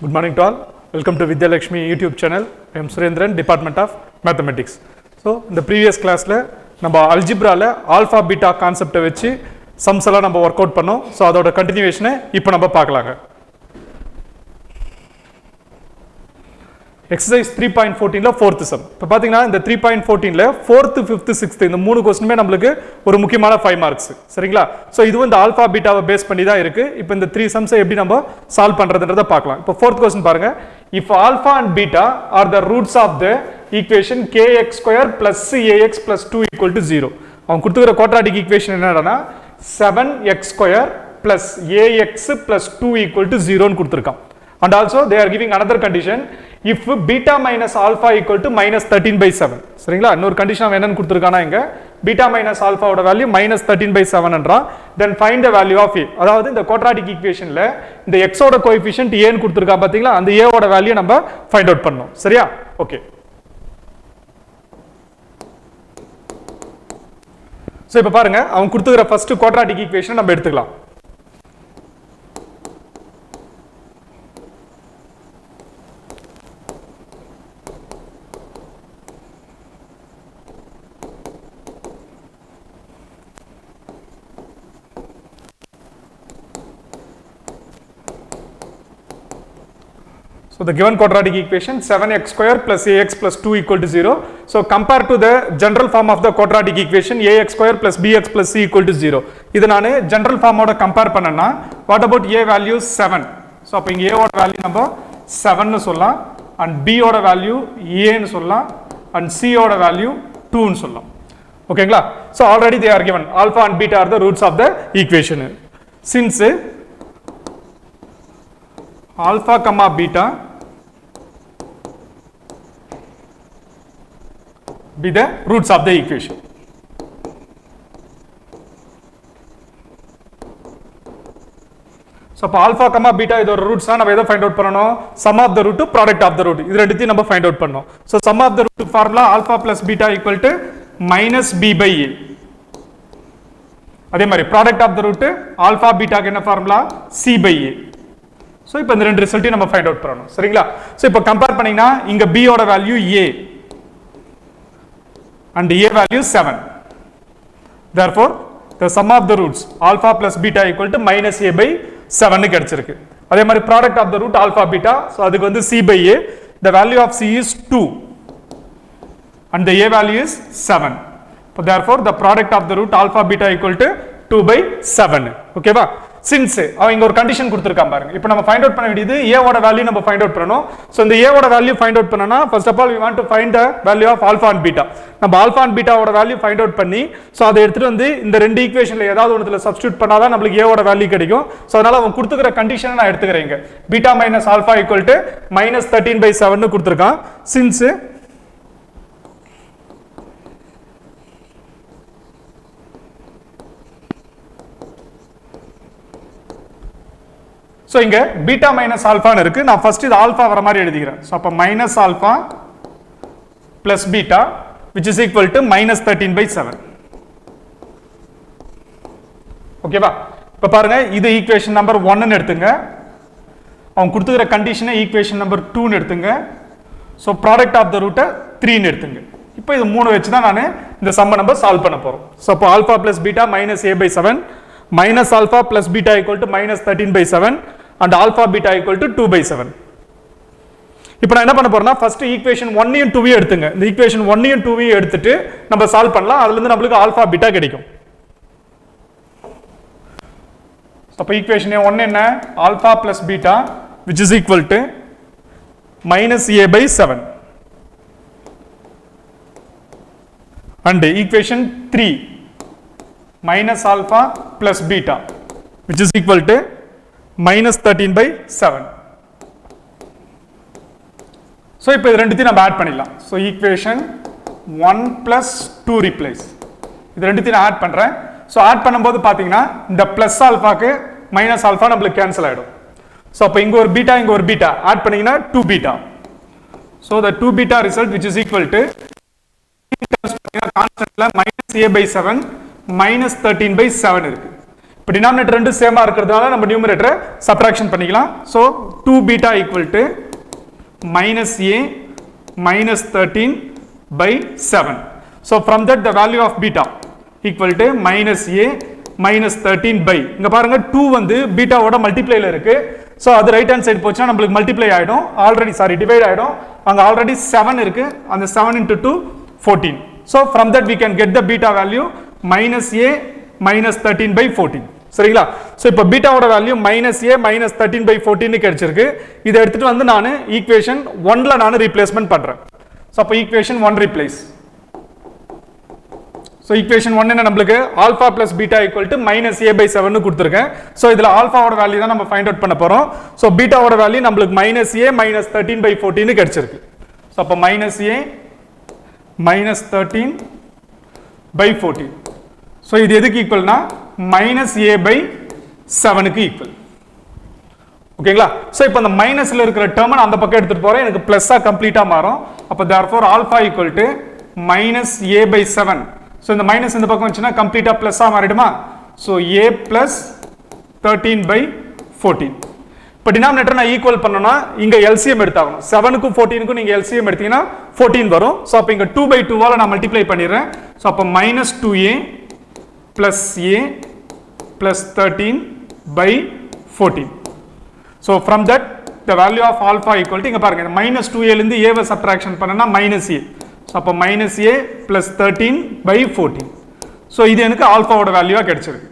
Good morning to all. Welcome to Vidya Lakshmi YouTube channel. I am Surendran, Department of Mathematics. So, in the previous class, நம்ம algebra alpha beta concept வச்சு sums எல்லாம் நம்ம work out பண்ணோம். So, அதோட continuation இப்போ நம்ம பார்க்கலாங்க. Exercise 3.14 fourth sum. இப்போ பாத்தீங்கன்னா இந்த 3.14 4th 5th 6th இந்த மூணு क्वेश्चनமே நமக்கு ஒரு முக்கியமான 5 marks. சரிங்களா? சோ இது வந்து ஆல்பா பீட்டாவை பேஸ் பண்ணி தான் இருக்கு. இப்போ இந்த 3 sums எப்படி நம்ம சால்வ் பண்றதுன்றத பார்க்கலாம். இப்போ 4th question பாருங்க. If alpha and beta are the roots of the equation kx square plus ax plus 2 equal to 0. அவங்க கொடுத்துக்கிற quadratic equation என்னன்னா 7x square plus ax plus 2 equal to 0 ன்னு கொடுத்திருக்கான். And also they are giving another condition if beta minus alpha equal to minus 13 by 7 சரிங்களா இன்னொரு condition அவன் என்னன்னு கொடுத்திருக்கானா இங்க beta minus alpha ஓட value minus 13 by 7 என்றான் then find the value of a அதாவது இந்த quadratic equationல இந்த x ஓட coefficient a ன்னு கொடுத்திருக்கா பாத்தீங்களா அந்த a ஓட வேல்யூ நம்ம ஃபைண்ட் அவுட் பண்ணனும் சரியா ஓகே சோ இப்போ பாருங்க அவன் கொடுத்திருக்கிற ஃபர்ஸ்ட் quadratic equation நம்ம எடுத்துக்கலாம் So the given quadratic equation 7x square plus ax plus 2 equal to 0. So compare to the general form of the quadratic equation ax square plus bx plus c equal to 0. இது நானு general form ஓட compare பண்ணனா what about a value 7. So அப்ப இங்க a ஓட value நம்ம 7 னு சொல்லலாம் and b ஓட value a னு சொல்லலாம் and c ஓட value 2 னு சொல்லலாம். ஓகேங்களா? So already they are given alpha and beta are the roots of the equation. Since alpha comma beta be the roots of the equation. So alpha comma beta இதோட roots தான் நம்ம எதை find out பண்ணனும் sum of the root to product of the root இது ரெண்டுத்தையும் நம்ம find out பண்ணனும். So sum of the root formula alpha plus beta equal to minus b by a. அதே மாதிரி product of the root alpha beta க்கு என்ன formula c by a. So இப்போ இந்த ரெண்டு ரிசல்ட்டையும் நம்ம ஃபைண்ட் அவுட் பண்ணனும் சரிங்களா சோ இப்போ கம்பேர் பண்ணீங்கன்னா இங்க b ஓட value a and a value 7 therefore the sum of the roots alpha plus beta equal to minus a by 7 னு கிடைச்சிருக்கு அதே மாதிரி product of the root alpha beta so அதுக்கு வந்து c by a the value of c is 2 and the a value is 7 so therefore the product of the root alpha beta equal to 2 by 7 ஓகேவா since அவன் இங்க ஒரு condition கொடுத்திருக்கான் பாருங்க இப்போ நம்ம find out பண்ண வேண்டியது a ஓட வேல்யூ நம்ம ஃபைண்ட் அவுட் பண்ணனும் சோ இந்த a ஓட வேல்யூ ஃபைண்ட் அவுட் பண்ணனா first of all we want to find the value of alpha and beta நம்ம alpha and beta ஓட வேல்யூ ஃபைண்ட் அவுட் பண்ணி சோ அதை எடுத்துட்டு வந்து இந்த ரெண்டு ஈக்குவேஷன்ல ஏதாவது ஒண்ணுல சப்ஸ்டிட்யூட் பண்ணாதான் நமக்கு a ஓட வேல்யூ கிடைக்கும் சோ அதனால அவன் கொடுத்துக்கிற கண்டிஷனை நான் எடுத்துக்கறேன் இங்க beta minus alpha equal to minus 13 by 7 னு கொடுத்திருக்கான் since So இங்க beta minus alpha னு இருக்கு நான் ஃபர்ஸ்ட் இது ஆல்பா வர மாதிரி எழுதிக்கிறேன் சோ அப்ப minus alpha plus beta which is equal to minus 13 by 7 ஓகேவா இப்ப பாருங்க இது ஈக்குவேஷன் நம்பர் 1 னு எடுத்துங்க அவன் கொடுத்துக்கிற கண்டிஷனை ஈக்குவேஷன் நம்பர் 2 னு எடுத்துங்க so product of the root 3 னு எடுத்துங்க இப்போ இது மூணு வெச்சு தான் நான் இந்த சம்ம நம்பர் சால்வ் பண்ண போறோம் சோ அப்ப alpha plus beta minus a by 7 minus alpha plus beta equal to minus 13 by 7 and alpha beta equal to 2 by 7 இப்போ நான் என்ன பண்ண போறேன்னா ஃபர்ஸ்ட் ஈக்குவேஷன் 1 யும் 2 யும் எடுத்துங்க இந்த ஈக்குவேஷன் 1 யும் 2 யும் எடுத்துட்டு நம்ம சால்வ் பண்ணலாம் அதுல இருந்து நமக்கு ஆல்பா பீட்டா கிடைக்கும் அப்ப ஈக்குவேஷன் 1 என்ன alpha plus beta which is equal to minus a by 7 and equation 3 minus alpha plus beta which is equal to minus 13 by 7 so இப்போ இது ரெண்டுத்தையும் நம்ம ஆட் பண்ணிடலாம் so equation 1 plus 2 replace இது ரெண்டுத்தையும் நான் ஆட் பண்றேன் so ஆட் பண்ணும்போது பாத்தீங்கன்னா இந்த plus ஆல்பாக்கு மைனஸ் ஆல்பா நமக்கு கேன்சல் ஆயிடும் so அப்ப இங்க ஒரு பீட்டா இங்க ஒரு பீட்டா ஆட் பண்ணீங்கன்னா 2 beta so the 2 beta result which is equal to கான்ஸ்டன்ட்ல minus a by 7 minus 13 by 7 இருக்கு இப்போ டினாமினேட்டர் ரெண்டு சேமா இருக்கிறதுனால நம்ம நியூமரேட்டரை சப்ட்ராக்ஷன் பண்ணிக்கலாம். So 2 beta equal to minus A minus 13/7. So from that the value of beta equal to minus A minus 13 இங்க பாருங்க 2 வந்து பீட்டாவோட மல்டிப்ளைல இருக்கு. ஸோ அது ரைட் ஹேண்ட் சைடு போச்சுன்னா நம்மளுக்கு மல்டிப்ளை ஆகிடும், டிவைட் ஆகிடும். அங்கே ஆல்ரெடி 7 இருக்கு, அந்த 7 into 2 14. So from that we can get the beta value minus A minus 13/14. சரிங்களா? ஸோ இப்போ பீட்டாவோட வேல்யூ மைனஸ் ஏ மைனஸ் 13/14 கிடைச்சிருக்கு. இதை எடுத்துட்டு வந்து நான் ஈக்குவேஷன் 1ல நான் ரீப்ளேஸ்மெண்ட் பண்றேன். ஸோ அப்போ ஈக்குவேஷன் 1 ரீப்ளேஸ். ஸோ ஈக்குவேஷன் 1 என்ன நம்மளுக்கு alpha plus beta equal to minus a/7 கொடுத்துருக்கேன். ஸோ இதில் ஆல்ஃபாவோட வேல்யூ தான் நம்ம ஃபைண்ட் அவுட் பண்ண போகிறோம். ஸோ பீட்டாவோட வேல்யூ நம்மளுக்கு மைனஸ் ஏ மைனஸ் 13/14 கிடைச்சிருக்கு. ஸோ அப்போ மைனஸ் ஏ மைனஸ் 13/14. ஸோ இது எதுக்கு ஈக்குவல்னா மைனஸ் a/7க்கு ஈக்குவல். ஓகேங்களா? ஸோ இப்போ அந்த மைனஸ்ல இருக்கிற டேர்மை அந்த பக்கம் எடுத்துட்டு போறேன், எனக்கு பிளஸ்ஸா கம்ப்ளீட்டா மாறும். அப்போ therefore alpha equal to minus a/7. So இந்த மைனஸ் இந்த பக்கம் வந்துச்சுன்னா கம்ப்ளீட்டா பிளஸ்ஸா மாறிடுமா? So a plus 13/14. இப்போ டினாமினேட்டர் நான் ஈக்குவல் பண்ணனா இங்க எல்சிஎம் எடுத்தாகணும். 7க்கும் 14க்கும் நீங்க எல்சிஎம் எடுத்தீங்கன்னா 14 வரும். ஸோ அப்போ இங்க 2/2 நான் மல்டிப்ளை பண்ணிடுறேன். ஸோ அப்போ minus 2a plus a plus 13/14. So from that the value of alpha equal to இங்க பாருங்க மைனஸ் 2a ஏவை சப்ட்ராக்ஷன் பண்ணனா மைனஸ் a. ஸோ அப்போ மைனஸ் a பிளஸ் 13/14. ஸோ இது எனக்கு ஆல்ஃபாவோட வேல்யூவா கிடைச்சிருக்கு.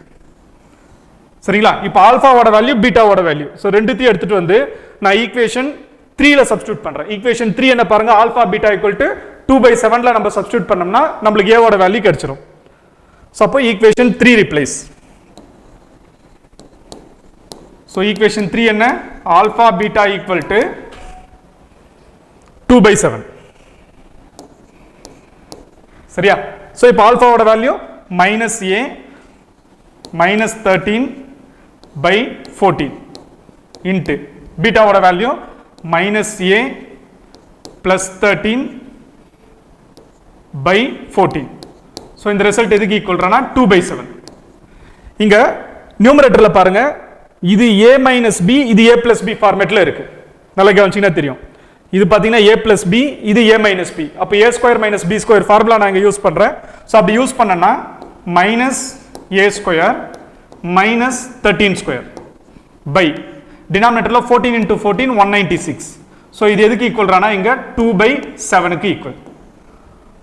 சரிங்களா? இப்போ ஆல்ஃபாவோட வேல்யூ பீட்டாவோட வேல்யூ. ஸோ ரெண்டுத்தையும் எடுத்துட்டு வந்து நான் ஈக்குவேஷன் 3ல சப்ஸ்டியூட் பண்றேன். ஈக்குவேஷன் 3 என்ன பாருங்க ஆல்ஃபா பீட்டா ஈக்குவல் டு 2/7ல நம்ம சப்ஸ்டியூட் பண்ணோம்னா நம்மளுக்கு ஏவோட வேல்யூ கிடைச்சிரும். ஸோ அப்போ ஈக்குவேஷன் 3 ரிப்ளேஸ். ஸோ ஈக்குவேஷன் 3 என்ன ஆல்ஃபா பீட்டா ஈக்குவல் டு 2/7. சரியா? ஸோ இப்போ ஆல்ஃபாவோட value minus A minus 13/14 into பீட்டாவோட value minus A plus 13/14. So இந்த ரிசல்ட் எதுக்கு ஈக்குவல்னா 2/7. இங்க நியூமரேட்டர்ல பாருங்க இது a மைனஸ் பி, இது a பிளஸ் பி ஃபார்மேட்ல இருக்கு. நல்லா கவனிச்சீங்கன்னா தெரியும். இது பார்த்தீங்கன்னா a பிளஸ் பி, இது a மைனஸ் பி. அப்போ a square minus B square formula நான் இங்க யூஸ் பண்றேன். ஸோ அப்படி யூஸ் பண்ணனா minus a square minus 13 square by டினாமினேட்டர்ல 14 into 14 196. So இது எதுக்கு ஈக்குவல்னா இங்க 2/7க்கு ஈக்குவல்.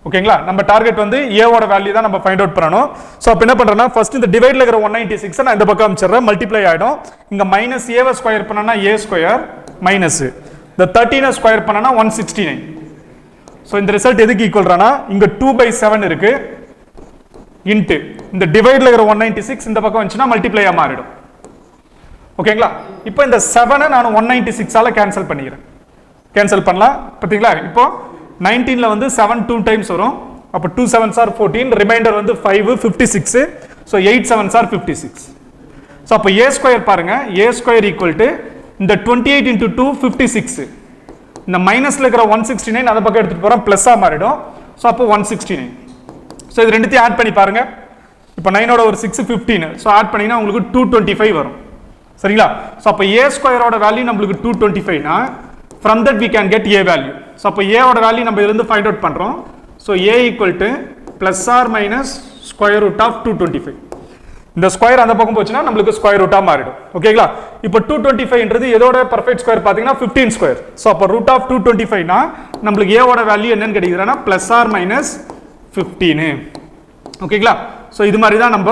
ஓகேங்களா? நம்ம டார்கெட் வந்து ஏவோட வேல்யூ தான் நம்ம ஃபைண்ட் அவுட் பண்ணணும். ஸோ அப்போ என்ன பண்றேன்னா ஃபர்ஸ்ட் இந்த டிவைட்ல இருக்கிற 196 நான் இந்த பக்கம் அமைச்சிடுறேன், மல்டிப்ளை ஆயிடும். இங்க மைனஸ் ஏவை ஸ்கொயர் பண்ணனா a ஸ்கொயர் மைனஸ் இந்த 13 ஸ்கொயர் பண்ணனா 169. ஸோ இந்த ரிசல்ட் எதுக்கு ஈக்குவல்னா இங்க 2/7 இருக்கு இன்ட்டு இந்த டிவைட்ல இருக்கிற 196 இந்த பக்கம் வந்துச்சுன்னா மல்டிப்ளையா மாறிடும். ஓகேங்களா? இப்போ இந்த 7 நான் 196ஆல கேன்சல் பண்ணிக்கிறேன். கேன்சல் பண்ணலாம் பாத்தீங்களா? இப்போ 19ல வந்து 7 2 டைம்ஸ் வரும். அப்போ 2 7s are 14, ரிமைண்டர் வந்து 5 56. So 8 7s are 56. ஸோ அப்போ a ஸ்கொயர் பாருங்க a ஸ்கொயர் ஈக்குவல் டு இந்த 28 into 2 56. இந்த மைனஸ்ல இருக்கிற 169 அந்த பக்கம் எடுத்துட்டு போறோம், பிளஸ்ஸா மாறிடும். ஸோ அப்போ 169. ஸோ இது ரெண்டுத்தையும் ஆட் பண்ணி பாருங்க. இப்போ 9ஓட ஒரு 6 15. ஸோ ஆட் பண்ணீங்கன்னா உங்களுக்கு 225 வரும். சரிங்களா? ஸோ அப்போ a ஸ்கொயரோட வேல்யூ நம்மளுக்கு 225னா from that we can get a value. So அப்போ ஏவோட வேல்யூ நம்ம இதிலிருந்து ஃபைண்ட் அவுட் பண்றோம். So a equal to plus or minus square root of 225. இந்த ஸ்கொயர் அந்த பக்கம் போச்சுன்னா நம்மளுக்கு ஸ்கொயர் ரூட்டா மாறிடும். ஓகேங்களா? இப்போ 225ன்றது எதோட பர்ஃபெக்ட் ஸ்கொயர் பாத்தீங்கன்னா 15 ஸ்கொயர். ஸோ அப்போ ரூட் ஆஃப் 225னா நம்மளுக்கு ஏவோட வேல்யூ என்னன்னு கிடைக்குதுன்னா பிளஸ் ஆர் மைனஸ் 15. ஓகேங்களா? ஸோ இது மாதிரி தான் நம்ம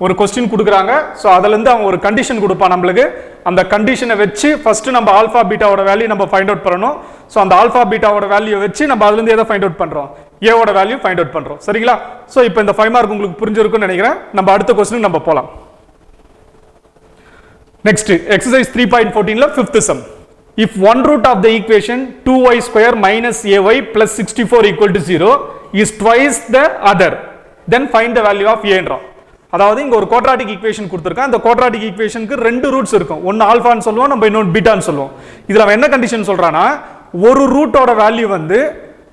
ஒரு கொஸ்டின் கொடுக்குறாங்க. ஸோ அதுலேருந்து அவங்க ஒரு கண்டிஷன் கொடுப்பான் நம்மளுக்கு. அந்த கண்டிஷனை வச்சு ஃபர்ஸ்ட் நம்ம ஆல்ஃபா பீட்டாவோட வேல்யூ நம்ம ஃபைண்ட் அவுட் பண்ணணும். ஸோ அந்த ஆல்ஃபா பீட்டாவோட வேல்யூ வச்சு நம்ம அதுலேருந்து எதை ஃபைண்ட் அவுட் பண்ணுறோம், ஏவோட வேல்யூ ஃபைண்ட் அவுட் பண்ணுறோம். சரிங்களா? ஸோ இப்போ இந்த 5 மார்க் உங்களுக்கு புரிஞ்சிருக்கும்னு நினைக்கிறேன். நம்ம அடுத்த கொஸ்டின் நம்ம போகலாம். நெக்ஸ்ட் எக்ஸசைஸ் 3.14ல 5th sum. If one root of the equation 2y square minus ay plus 64 equal to 0 is twice the other, then find the value of a என்றோம். அதாவது இங்க ஒரு குவாட்ராட்டிக் ஈக்குவேஷன் கொடுத்திருக்கான். அந்த குவாட்ராட்டிக் ஈக்குவேஷனுக்கு ரெண்டு roots இருக்கும். ஒன்னு ஆல்பான்னு சொல்லுவோம், நம்ம இன்னொரு பீட்டான்னு சொல்லுவோம். இதுல அவன் என்ன கண்டிஷன் சொல்றானா ஒரு ரூட்டோட வேல்யூ வந்து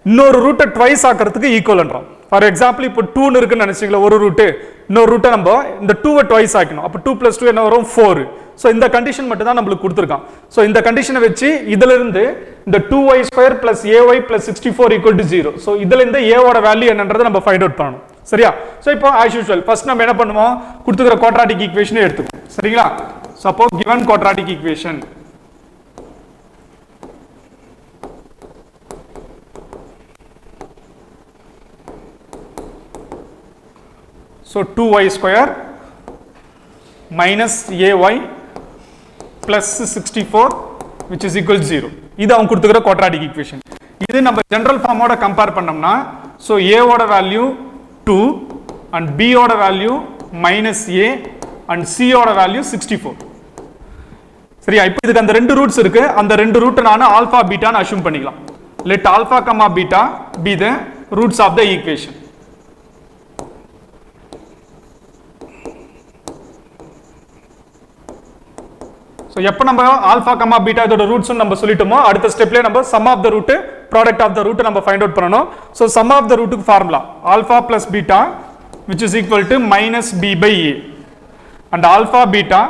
இன்னொரு ரூட்டை ட்வைஸ் ஆக்கிறதுக்கு ஈக்குவல்ன்றான். ஃபார் எக்ஸாம்பிள் இப்போ 2 இருக்குன்னு நினைச்சீங்களா ஒரு ரூட், இன்னொரு ரூட்டை நம்ம இந்த 2வை ட்வைஸ் ஆக்கணும். அப்போ 2 + 2 என்ன வரும் 4. ஸோ இந்த கண்டிஷன் மட்டும் தான் நம்மளுக்கு கொடுத்துருக்கான். ஸோ இந்த கண்டிஷனை வச்சு இதுல இருந்து இந்த 2y² + ay + 64 = 0. ஸோ இதுல இருந்து a ஓட வேல்யூ என்னன்றதை நம்ம ஃபைண்ட் அவுட் பண்ணணும். சரியா? ஸோ இப்போ ஆஸ் யூசுவல் ஃபர்ஸ்ட் நம்ம என்ன பண்ணுவோம், கொடுத்துக்கிற குவாட்ராட்டிக் ஈக்குவேஷனை எடுத்துக்கோம். சரிங்களா? Suppose given quadratic equation so 2y² minus ay plus 64 which is equal to 0. இது அவங்க கொடுத்துக்கிற quadratic equation. இது நம்ம general form ஓட கம்பேர் பண்ணோம்னா so a ஓட வேல்யூ 2 and b ஓட value minus a and c ஓட வேல்யூ 64. சரியா? இப்போ இதுக்கு அந்த ரெண்டு ரூட்ஸ் இருக்கு. அந்த ரெண்டு ரூட் நான் ஆல்பா பீட்டான்னு அஸ்யூம் பண்ணிக்கலாம். let alpha comma beta be the roots of the equation. So எப்போ நம்ம ஆல்ஃபா கமா பீட்டா இதோட ரூட்ஸ் நம்ம சொல்லிட்டோமோ அடுத்த ஸ்டெப்லேயே நம்ம sum of the root product of the root நம்ம ஃபைண்ட் அவுட் பண்ணணும். ஸோ சம் ஆஃப் த ரூட்டுக்கு formula alpha plus beta which is equal to minus b by a and alpha beta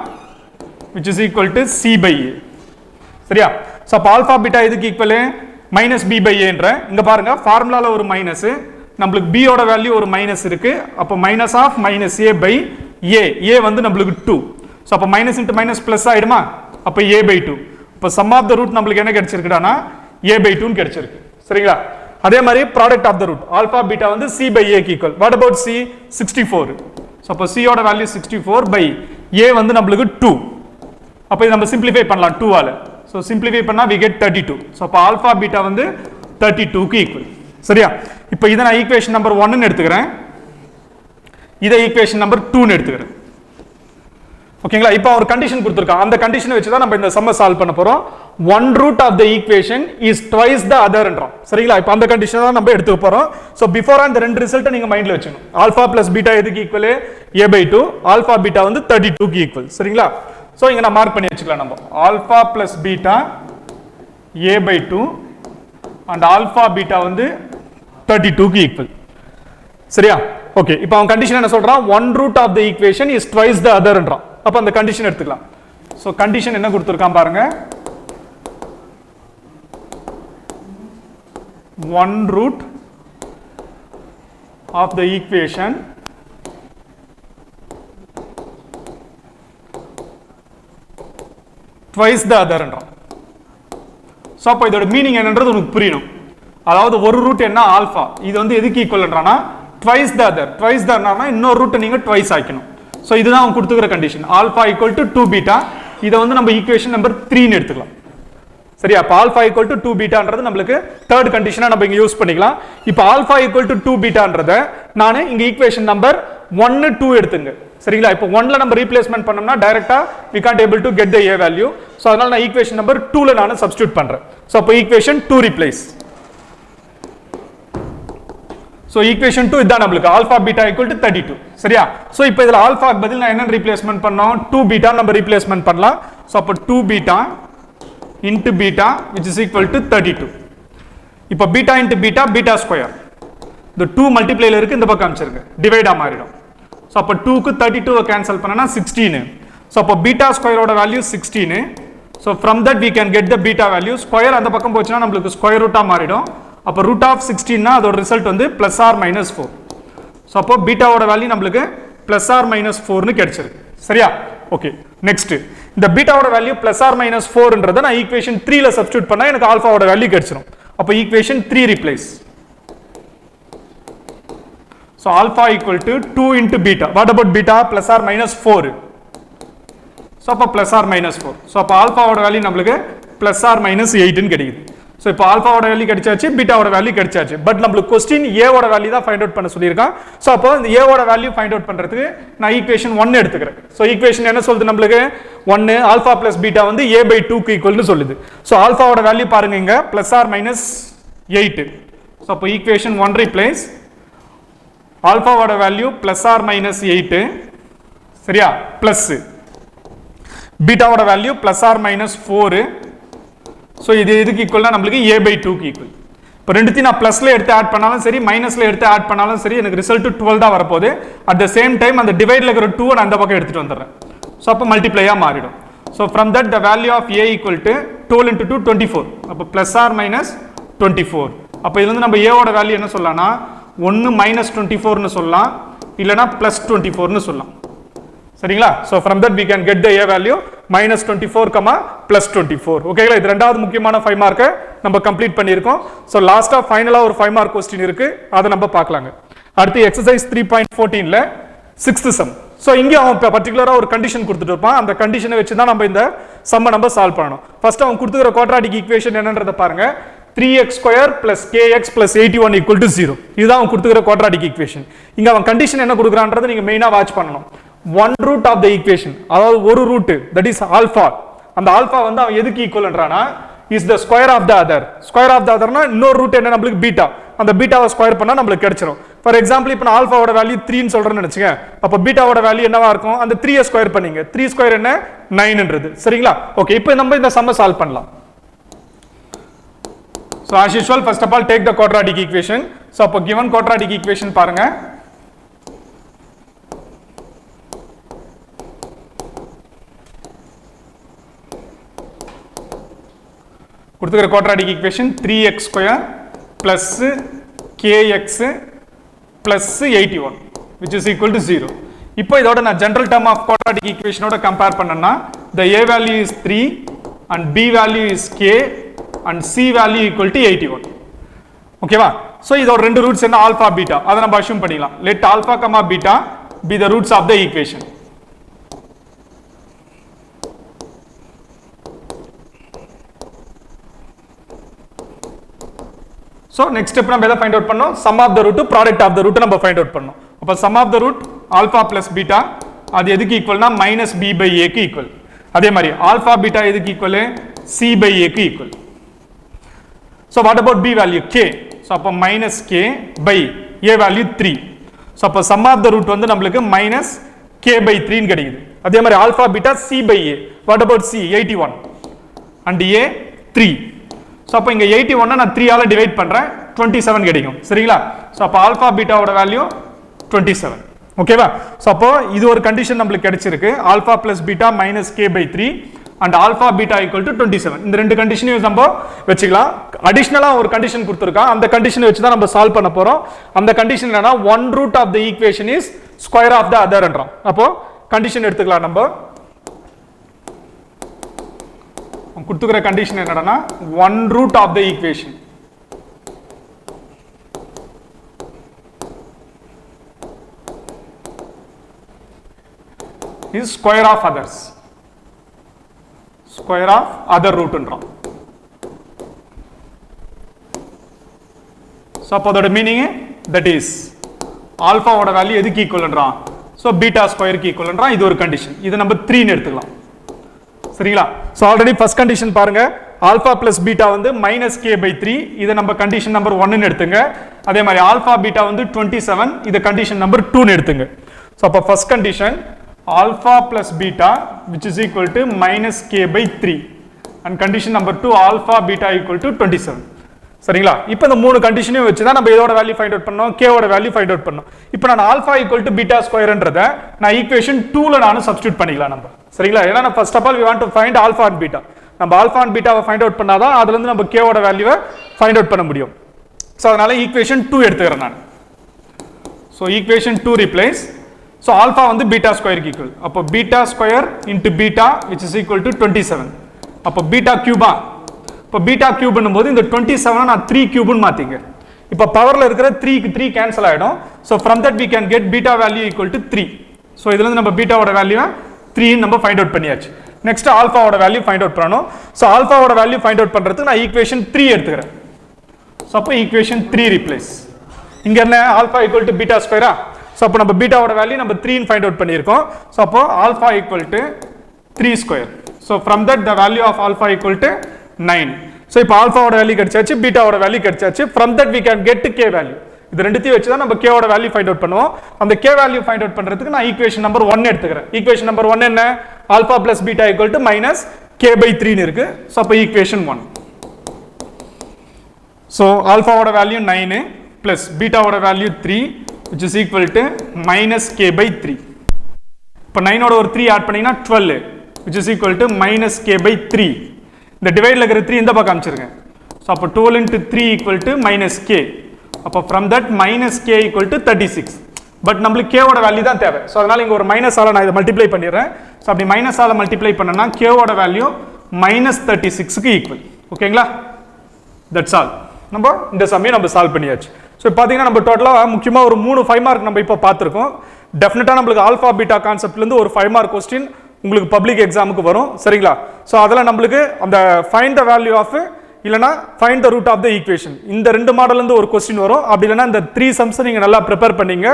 which is equal to c by a. சரியா? So அப்போ alpha beta இதுக்கு equal minus b by ஏன்ற இங்கே பாருங்க ஃபார்முலாவில் ஒரு minus, நம்மளுக்கு பியோட வேல்யூ ஒரு மைனஸ் இருக்கு. அப்போ minus of minus a by a, a வந்து நம்மளுக்கு 2. ஸோ அப்போ மைனஸ் இன்ட்டு மைனஸ் பிளஸ் ஆகிடுமா? அப்போ ஏ பை 2. இப்போ சம் ஆஃப் த ரூட் நம்மளுக்கு என்ன கிடைச்சிருக்குடானா ஏ பை 2 கிடைச்சிருக்கு. சரிங்களா? அதே மாதிரி product of the root alpha beta வந்து சி பை ஏக்கு equal. What about C? 64. So அப்போ சியோட வேல்யூ 64 பை ஏ வந்து நம்மளுக்கு 2. அப்போ இது நம்ம சிம்பிளிஃபை பண்ணலாம் 2 ஆல. ஸோ சிம்பிளிஃபை பண்ணால் வி கெட் 32. ஸோ அப்போ ஆல்பா பீட்டா வந்து 32க்கு ஈக்குவல். சரியா? இப்போ இதை நான் ஈக்குவேஷன் நம்பர் 1ன்னு எடுத்துக்கிறேன், இதை ஈக்குவேஷன் நம்பர் 2ன்னு எடுத்துக்கிறேன். ஓகேங்களா? இப்போ ஒரு கண்டிஷன் கொடுத்துருக்கான். அந்த கண்டிஷனை வச்சு தான் நம்ம இந்த சம்ம சால்வ் பண்ண போறோம். One root of the equation is twice the அதர்ன்றோம். சரிங்களா? இப்போ அந்த கண்டிஷனை தான் நம்ம எடுத்துக்க போறோம். ஸோ பிஃபோரா இந்த ரெண்டு ரிசல்ட்டை நீங்க மைண்ட்ல வச்சுக்கணும். ஆல்பா பிளஸ் பீட்டா எதுக்கு equal? A by 2. Alpha beta வந்து 32க்கு ஈக்குவல். சரிங்களா? ஸோ இங்க நான் மார்க் பண்ணி வச்சுக்கலாம். நம்ம alpha plus beta A by 2 and alpha beta வந்து 32க்கு ஈக்குவல். சரியா? ஓகே. இப்போ அவன் கண்டிஷன் என்ன சொல்றான்? One root of the equation is twice the அதர்ன்றான். அப்ப அந்த கண்டிஷன் எடுத்துக்கலாம். சோ கண்டிஷன் என்ன கொடுத்திருக்கான் பாருங்க, one root of the equation twice the other என்றான். சோ அப்ப இதோட மீனிங் என்னன்றது உங்களுக்கு புரியணும். அதாவது ஒரு ரூட் என்ன ஆல்பா, இது வந்து எதுக்கு ஈக்குவல் என்றானா twice the other. twice the other இன்னொரு ரூட் நீங்க twice ஆக்கணும். சோ இதுதான் அவங்க கொடுத்துக்கிற condition. Alpha equal to 2 beta. இதை வந்து நம்ம ஈக்குவேஷன் நம்பர் 3 ன்னு எடுத்துக்கலாம். சரியா? அப்ப ஆல்பா ஈக்குவல் டு 2 பீட்டான்றது நமக்கு தேர்ட் கண்டிஷனா நம்ம இங்க யூஸ் பண்ணிக்கலாம். இப்போ ஆல்பா ஈக்குவல் டு 2 பீட்டான்றத நான் இங்க ஈக்குவேஷன் நம்பர் 1 2 எடுத்துங்க. சரிங்களா? இப்போ 1ல நம்ம ரீப்ளேஸ்மென்ட் பண்ணோம்னா டைரக்டா we can't able to get the a value. So அதனால நான் ஈக்குவேஷன் நம்பர் 2ல நான் சப்ஸ்டிட்யூட் பண்றேன். சோ அப்ப ஈக்குவேஷன் 2 ரீப்ளேஸ். சோ ஈக்குவேஷன் 2 இதான் நமக்கு ஆல்பா பீட்டா ஈக்குவல் டு 32. சரியா? சோ இப்போ இதுல ஆல்பாக்கு பதில் நான் என்ன ரீப்ளேஸ்மென்ட் பண்ணோம்? 2 பீட்டா நம்ம ரீப்ளேஸ்மென்ட் பண்ணலாம். சோ அப்ப 2 beta into beta which is equal to 32. இப்போ beta into beta, beta square. இந்த 2 மல்டிப்ளைல இருக்கு, இந்த பக்கம் அனுப்பிச்சிருங்க, டிவைடா மாறிடும். சோ அப்ப 2 க்கு 32 கேன்சல் பண்ணனா 16. சோ அப்ப beta square ஓட value 16. So from that we can get the beta value. Square அந்த பக்கம் போச்சுனா நமக்கு ஸ்கொயர் ரூட்டா மாறிடும். அப்ப root of 16 னா அதோட ரிசல்ட் வந்து plus or minus 4. சோ அப்போ beta ஓட வேல்யூ நமக்கு plus or minus 4 னு கிடைச்சிருக்கு. சரியா? ஓகே. நெக்ஸ்ட் இந்த பீட்டாவோட வேல்யூ பிளஸ் ஆர் மைனஸ் 4ன்றதை நான் ஈக்குவேஷன் 3ல சப்ஸ்டிட்யூட் பண்ணா எனக்கு ஆல்பாவோட வேல்யூ கிடைச்சிரும். அப்ப equation 3 replace. So alpha equal to 2 into beta. What about beta? Plus or minus 4. So அப்ப பிளஸ் ஆர் மைனஸ் 4. சோ அப்ப ஆல்பாவோட வேல்யூ நமக்கு பிளஸ் ஆர் மைனஸ் 8 ன்னு கிடைக்குது. சோ இப்போ ஆல்பாவோட வேல்யூ கிடைச்சாச்சு, பீட்டாவோட வேல்யூ கிடைச்சாச்சு. பட் நமக்கு क्वेश्चन a ஓட வேல்யூ தான் ஃபைண்ட் அவுட் பண்ண சொல்லியிருக்கான். சோ அப்போ இந்த a ஓட வேல்யூ ஃபைண்ட் அவுட் பண்றதுக்கு நான் ஈக்குவேஷன் 1 எடுத்துக்கிறேன். சோ ஈக்குவேஷன் என்ன சொல்லுது நமக்கு? 1 ஆல்பா பிளஸ் பீட்டா வந்து a by 2 க்கு ஈக்குவல்னு சொல்லுது. சோ ஆல்பாவோட வேல்யூ பாருங்க இங்க பிளஸ் ஆர் மைனஸ் 8. சோ அப்போ ஈக்குவேஷன் 1 ரீப்ளேஸ். ஆல்பாவோட வேல்யூ பிளஸ் ஆர் மைனஸ் 8. சரியா? பிளஸ் பீட்டாவோட value plus or minus 4. So இது எதுக்கு ஈக்குவல்னா நமக்கு a by 2 க்கு ஈக்குவல். இப்போ ரெண்டுத்தையும் நான் ப்ளஸில் எடுத்து ஆட் பண்ணாலும் சரி மைனஸில் எடுத்து ஆட் பண்ணாலும் சரி எனக்கு ரிசல்ட் 12 தான் வரப்போகுது. அட் த சேம் டைம் அந்த டிவைடில் இருக்கிற 2 நான் அந்த பக்கம் எடுத்துகிட்டு வந்துடுறேன். ஸோ அப்போ மல்டிப்ளையாக மாறிடும். So from that the value of a equal to 12 into 2 24. அப்போ ப்ளஸ் ஆர் மைனஸ் 24. அப்போ இதுலேருந்து நம்ம ஏவோட வேல்யூ என்ன சொல்லலாம்னா ஒன்று மைனஸ் 24ன்னு சொல்லலாம், இல்லைனா ப்ளஸ் 24ன்னு சொல்லலாம். சரிங்களா? So from that we can get the A value minus 24, plus 24. ஓகேங்களா? இது ரெண்டாவது முக்கியமான 5 மார்க்கை நம்ம கம்ப்ளீட் பண்ணியிருக்கோம். ஸோ லாஸ்ட்டாக ஃபைனலாக ஒரு 5 மார்க் கொஸ்டின் இருக்கு, அதை நம்ம பார்க்கலாங்க. அடுத்து எக்ஸசைஸ் 3.14ல 6th சம். ஸோ இங்கே அவன் பர்டிகுலராக ஒரு கண்டிஷன் கொடுத்துட்டு இருப்பான். அந்த கண்டிஷனை வச்சு தான் நம்ம இந்த சம்மை நம்ம சால்வ் பண்ணணும். ஃபர்ஸ்ட் அவன் கொடுத்துக்கிற குவாட்ராட்டிக் ஈக்குவேஷன் என்னன்றதை பாருங்க. 3x² plus kx plus 81 equal to 0. இதுதான் அவன் கொடுத்துக்கிற குவாட்ராட்டிக் ஈக்குவேஷன். இங்க அவன் கண்டிஷன் என்ன கொடுக்குறான்றதை நீங்க மெயினா வாட்ச் பண்ணணும். One root of the equation, அதாவது ஒரு ரூட், தட் இஸ் ஆல்பா. அந்த ஆல்பா வந்து அவன் எதுக்கு ஈக்குவல்ன்றானா is the square of the other. Square of the அதர்னா இன்னொரு ரூட் என்ன நம்மளுக்கு பீட்டா. அந்த பீட்டாவை ஸ்கொயர் பண்ணா நம்மளுக்கு கிடைச்சிரும். ஃபார் எக்ஸாம்பிள் இப்போ நான் ஆல்பாவோட வேல்யூ 3ன்னு சொல்றேன்னு நினைச்சுங்க. அப்போ பீட்டாவோட வேல்யூ என்னவா இருக்கும்? அந்த 3 ஸ்கொயர் பண்ணீங்க. 3 ஸ்கொயர் என்ன? 9ன்றது. சரிங்களா? ஓகே, இப்போ நம்ம இந்த சம்மை சால்வ் பண்ணலாம். So as usual, first of all take the quadratic equation. So அப்போ given quadratic equation பாருங்க. கொடுத்துக்கிற quadratic equation 3x² plus kx plus 81 which is equal to 0. இப்போ இதோட நான் general term of quadratic equation ஓட compare பண்ணனா the a value is 3 and b value is k and c value equal to 81. ஓகேவா? So இதோட ரெண்டு roots என்ன? Alpha beta. அதை நம்ம அஸ்யூம் பண்ணிடலாம். let alpha comma beta be the roots of the equation. So next step நம்ம எதை find out பண்ணோம்? sum of the root product of the root நம்ம ஃபைண்ட் அவுட் பண்ணோம். அப்ப sum of the root alpha plus beta அது எதுக்கு ஈக்குவல்னா minus b by a க்கு equal. அதே மாதிரி alpha beta எதுக்கு ஈக்குவல்? c by a க்கு equal. So what about b value? K. So அப்ப minus k by a value 3. So அப்ப sum of the root வந்து நம்மளுக்கு minus k by 3 ன்னு கிடைக்குது. அதே மாதிரி alpha beta c by a. What about c? 81 and a 3. So அப்ப இங்க 81 நான் 3 ஆல டிவைட் பண்றேன், 27 கிடைக்கும். சரிங்களா? So அப்ப alpha beta ஓட வேல்யூ 27. ஓகேவா? So அப்போ இது ஒரு கண்டிஷன் நமக்கு கிடைச்சிருக்கு. alpha plus beta minus k by 3 and alpha beta equal to 27. இந்த ரெண்டு கண்டிஷனையும் நம்ம வெச்சுக்கலாம். அடிஷனலா ஒரு கண்டிஷன் கொடுத்திருக்கான். அந்த கண்டிஷனை வச்சு தான் நம்ம சால்வ் பண்ண போறோம். அந்த கண்டிஷன் என்னன்னா one root of the equation is square of the other என்றோம். அப்போ கண்டிஷன் எடுத்துக்கலாம். நம்ம கொடுத்துக்கிற கண்டிஷன் என்னன்னா one root of the equation is square of others. Square of other root என்றோம். So அப்போ அதோட மீனிங் that is alpha ஓட value எதுக்கு equal என்றான்? So beta square க்கு ஈக்குவல் என்றான். இது ஒரு கண்டிஷன். இது நம்ம 3 ன்னு எடுத்துக்கலாம். சரிங்களா? So already first condition பாருங்க, alpha plus beta வந்து minus k by 3. இதை நம்ம condition number 1 ன்னு எடுத்துங்க. அதே மாதிரி alpha beta வந்து 27. இதை condition number 2 ன்னு எடுத்துங்க. So அப்போ first condition alpha plus beta which is equal to minus k by 3 and condition number 2 alpha beta equal to 27. சரிங்களா? இப்போ இந்த மூணு கண்டிஷனையும் வச்சு தான் நம்ம இதோட வேல்யூ ஃபைண்ட் அவுட் பண்ணோம், k ஓட வேல்யூ ஃபைண்ட் அவுட் பண்ணோம். இப்போ நான் alpha equal to beta squareன்றதை நான் ஈக்குவேஷன் 2ல நான் சப்ஸ்டிட்யூட் பண்ணிக்கலாம் நம்ம. சரிங்களா? ஏன்னா நான் first of all we want to find alpha and beta. நம்ம alpha and beta வை ஃபைண்ட் அவுட் பண்ணாதான் அதுல இருந்து நம்ம k ஓட வேல்யூவை ஃபைண்ட் அவுட் பண்ண முடியும். சோ அதனால ஈக்குவேஷன் 2 எடுத்துக்கறேன் நான். So equation 2 replace. So alpha வந்து beta square க்கு equal. அப்போ beta square into beta which is equal to 27. அப்போ beta cube இப்போ beta cube ன்னும்போது இந்த 27 நான் 3 cube ன்னு மாத்திங்க. இப்போ பவர்ல இருக்கிற 3 க்கு 3 கேன்சல் ஆயிடும். So from that we can get beta value equal to 3. So இதுல இருந்து நம்ம beta ஓட வேல்யூவை 3 ன்னு நம்ம ஃபைண்ட் அவுட் பண்ணியாச்சு. நெக்ஸ்ட் ஆல்பா ஓட வேல்யூ ஃபைண்ட் அவுட் பண்ணனும். சோ ஆல்பா ஓட வேல்யூ ஃபைண்ட் அவுட் பண்றதுக்கு நான் ஈக்குவேஷன் 3 எடுத்துக்கறேன். சோ அப்ப ஈக்குவேஷன் 3 ரீப்ளேஸ். இங்க என்ன ஆல்பா ஈக்குவல் டு பீட்டா ஸ்கொயரா? சோ அப்ப நம்ம பீட்டா ஓட வேல்யூ நம்ம 3 ன்னு ஃபைண்ட் அவுட் பண்ணியிருக்கோம். சோ அப்போ alpha equal to 3 square. So from that the value of alpha equal to 9. So இப்போ ஆல்பா ஓட வேல்யூ கிடைச்சாச்சு, பீட்டா ஓட வேல்யூ கிடைச்சாச்சு. From that we can get k value. இது ரெண்டுத்தையும் வச்சு தான் நம்ம k ஓட வேல்யூ ஃபைண்ட் அவுட் பண்ணுவோம். அந்த k வேல்யூ ஃபைண்ட் அவுட் பண்றதுக்கு நான் ஈக்குவேஷன் நம்பர் 1 எடுத்துக்கறேன். ஈக்குவேஷன் நம்பர் 1 என்ன? Alpha plus beta equal to minus k by 3 ன்னு இருக்கு. சோ அப்ப ஈக்குவேஷன் 1. ஸோ ஆல்ஃபாவோட வேல்யூ 9 ப்ளஸ் பீட்டாவோட value 3 which is equal to minus k by 3. இப்போ 9ஓட ஒரு 3 ஆட் பண்ணிங்கன்னா 12 which is equal to minus k by 3. இந்த டிவைடில் இருக்கிற 3 இந்த பக்கம் காமிச்சிருங்க. ஸோ அப்போ 12 into 3 equal to minus k. அப்போ from that minus k equal to 36. But நம்மளுக்கு k ஓட வேல்யூ தான் தேவை. ஸோ அதனால இங்கே ஒரு மைனஸ் ஆல நான் இதை மல்டிப்ளை பண்ணிடுறேன். ஸோ அப்படி மைனஸ் ஆல மல்டிப்ளை பண்ணனா k ஓட வேல்யூ மைனஸ் 36க்கு ஈக்குவல். ஓகேங்களா? That's all. நம்ம இந்த சமயம் நம்ம சால்வ் பண்ணியாச்சு. ஸோ பார்த்தீங்கன்னா நம்ம டோட்டலாக முக்கியமாக ஒரு 3 5 மார்க் நம்ம இப்போ பார்த்துருக்கோம். டெஃபினட்டாக நம்மளுக்கு ஆல்ஃபா பீட்டா கான்செப்ட்லேருந்து ஒரு 5 மார்க் கொஸ்டின் உங்களுக்கு பப்ளிக் எக்ஸாமுக்கு வரும். சரிங்களா? ஸோ அதில் நம்மளுக்கு அந்த ஃபைண்ட் த வேல்யூ ஆஃப் இல்லைனா find the root of the equation இந்த 2 மாடல்லேருந்து ஒரு கொஸ்டின் வரும். அப்படி இல்லைனா இந்த 3 சம்ஸை நீங்கள் நல்லா ப்ரிப்பேர் பண்ணீங்க.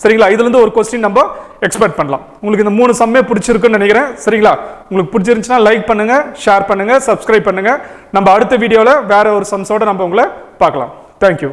சரிங்களா? இதுலேருந்து ஒரு கொஸ்டின் நம்ம எக்ஸ்பெக்ட் பண்ணலாம். உங்களுக்கு இந்த 3 சம்மே பிடிச்சிருக்குன்னு நினைக்கிறேன். சரிங்களா? உங்களுக்கு பிடிச்சிருந்துச்சுன்னா லைக் பண்ணுங்கள், ஷேர் பண்ணுங்கள், சப்ஸ்கிரைப் பண்ணுங்கள். நம்ம அடுத்த வீடியோவில் வேற ஒரு சம்ஸோட நம்ம உங்களை பார்க்கலாம். தேங்க்யூ.